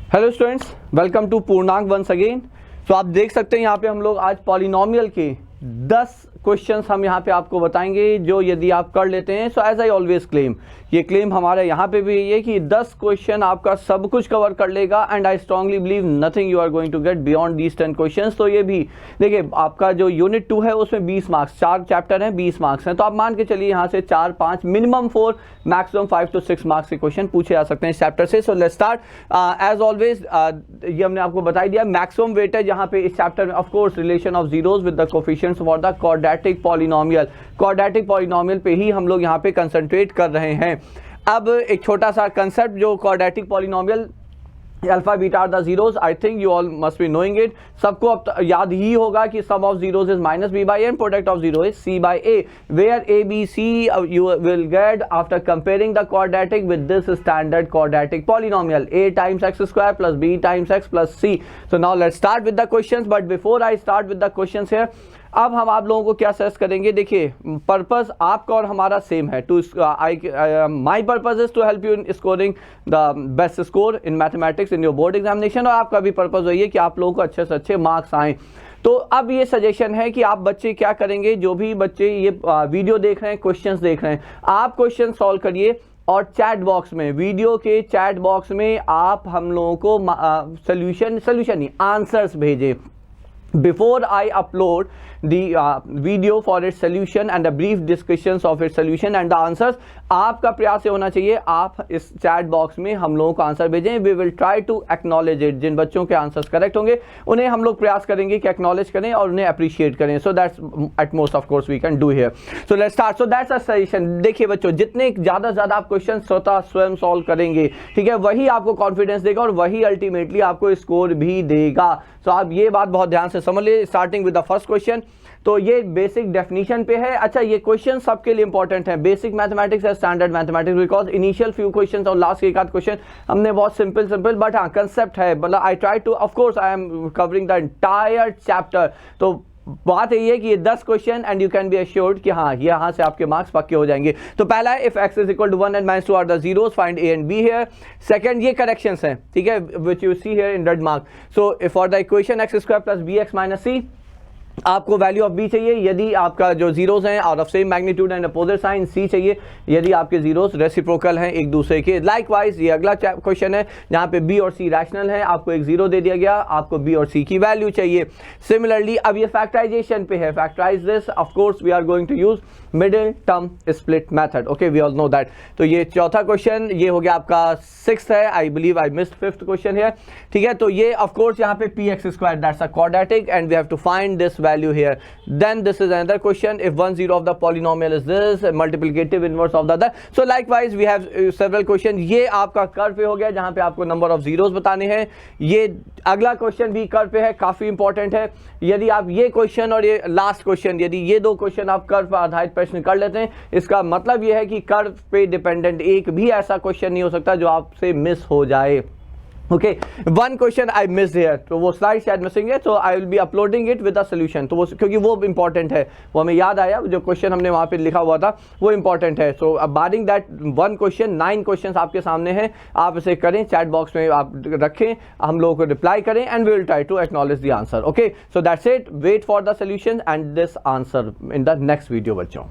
Hello students, welcome to पूर्णांक once again. तो आप देख सकते हैं यहाँ पे हम लोग आज पॉलिनोमियल के 10 क्वेश्चंस हम यहाँ पे आपको बताएंगे जो यदि आप कर लेते हैं। So as I always claim, ये क्लेम हमारे यहाँ पे भी ये कि 10 क्वेश्चन आपका सब कुछ कवर कर लेगा and I strongly believe nothing you are going to get beyond these 10 questions. तो ये भी देखिए, आपका जो यूनिट 2 है उसमें 20 मार्क्स, 4 चैप्टर हैं, 20 मार्क्स हैं। तो आप मान के चलिए यहाँ से 4, 5, मिनिमम 4, मैक्सिमम 5 to 6 मार्क्स के क्वेश्चन पूछे जा सकते हैं इस चैप्टर से। So let's start. As always ये हमने आपको बता दिया, मैक्सिमम वेटेज यहाँ पे इस चैप्टर में of course relation of zeros with the coefficients for the quadratic polynomial. Quadratic polynomial पे ही हम लोग यहाँ पे कंसंट्रेट कर रहे हैं। अब एक छोटा सा कंसेप्ट, जो quadratic polynomial alpha beta are the zeros, I think you all must be knowing it. सबको अब याद ही होगा कि sum of zeros is minus B by A and product of zero is C by A, where A B C you will get after comparing the quadratic with this standard quadratic polynomial a times x square plus b times x plus c. So now let's start with the questions, but before I start with the questions here, अब हम आप लोगों को क्या suggest करेंगे। देखिए, purpose आपका और हमारा सेम है। To my purpose is to help you in scoring the best score in mathematics in your board examination, और आपका भी पर्पज वही है कि आप लोगों को अच्छे से अच्छे मार्क्स आएँ। तो अब ये सजेशन है कि आप बच्चे क्या करेंगे, जो भी बच्चे ये वीडियो देख रहे हैं, क्वेश्चंस देख रहे हैं, आप क्वेश्चन सॉल्व करिए और चैट बॉक्स में, वीडियो के चैट बॉक्स में आप हम लोगों को सोल्यूशन नहीं, आंसर्स भेजें। Before I upload the video for its solution and the brief discussions of its solution and the answers, आपका प्रयास ये होना चाहिए, आप इस चैट बॉक्स में हम लोगों को आंसर भेजें। We will try to acknowledge it। जिन बच्चों के आंसर्स करेक्ट होंगे उन्हें हम लोग प्रयास करेंगे कि एक्नॉलेज करें और उन्हें अप्रिशिएट करें। So that's at most of course we can do here. So let's start. So that's a suggestion. देखिए बच्चों, जितने ज़्यादा से ज़्यादा आप क्वेश्चन स्वयं सॉल्व करेंगे, ठीक है, वही आपको कॉन्फिडेंस देगा और वही अल्टीमेटली आपको स्कोर भी देगा। तो आप ये बात बहुत ध्यान से समझ लीजिए। Starting with the first question, तो ये बेसिक डेफिनेशन पे है। अच्छा, ये क्वेश्चन सबके लिए इंपॉर्टेंट है, बेसिक मैथमेटिक्स है, standard mathematics, because initial few questions और लास्ट एक आध क्वेश्चन हमने बहुत सिंपल बट हाँ कंसेप्ट है, मतलब I try to, of course I am covering the entire chapter. तो बात यही है कि ये 10 question and you can be assured कि हाँ यहाँ से आपके मार्क्स पक्के हो जाएंगे। तो पहला है, if x is equal to 1 and -2 are the zeros, find a and b here. Second, ये करेक्शंस हैं, ठीक है, which you see here in red mark. So for the equation x square plus bx minus c, आपको value of b चाहिए यदि आपका जो zeros हैं are of same magnitude and opposite sign. c चाहिए यदि आपके जीरोस रेसिप्रोकल हैं एक दूसरे के। लाइकवाइज ये अगला क्वेश्चन है जहां पे b और c रैशनल है, आपको एक जीरो दे दिया गया, आपको b और c की वैल्यू चाहिए। सिमिलरली अब ये फैक्टराइजेशन पे है, factorize this, of course we are going to use middle term split method. Okay, we all know that. तो ये चौथा क्वेश्चन ये हो गया आपका, 6th है, I believe I missed 5th question है, ठीक है। तो ये ऑफ कोर्स यहाँ पे px square, that's a quadratic and we have to find this value here. Then this is another question, if 1 0 of the polynomial is this, multiplicative inverse of the other. So likewise we have several question। ये आपका curve पे हो गया जहां पे आपको number of zeros बताने हैं। ये अगला क्वेश्चन भी कर्व पे है, काफी इंपॉर्टेंट है। यदि आप ये क्वेश्चन और ये लास्ट क्वेश्चन, यदि ये दो क्वेश्चन आप कर्व पर आधारित प्रश्न कर लेते हैं, इसका मतलब ये है कि कर्व पे डिपेंडेंट एक भी ऐसा क्वेश्चन नहीं हो सकता जो आपसे मिस हो जाए। Okay, one question I missed here, तो वो स्लाइड शायद मिसिंग है, तो I will be uploading it with the solution. तो वो क्योंकि वो इंपॉर्टेंट है, वो हमें याद आया, जो क्वेश्चन हमने वहाँ पे लिखा हुआ था वो इंपॉर्टेंट है। सो अब बारिंग दैट वन क्वेश्चन, 9 क्वेश्चन आपके सामने हैं, आप इसे करें, चैट बॉक्स में आप रखें, हम लोगों को रिप्लाई करें and we will try to acknowledge the answer. Okay, so that's it, wait for the solution and this answer in the next video बच्चों।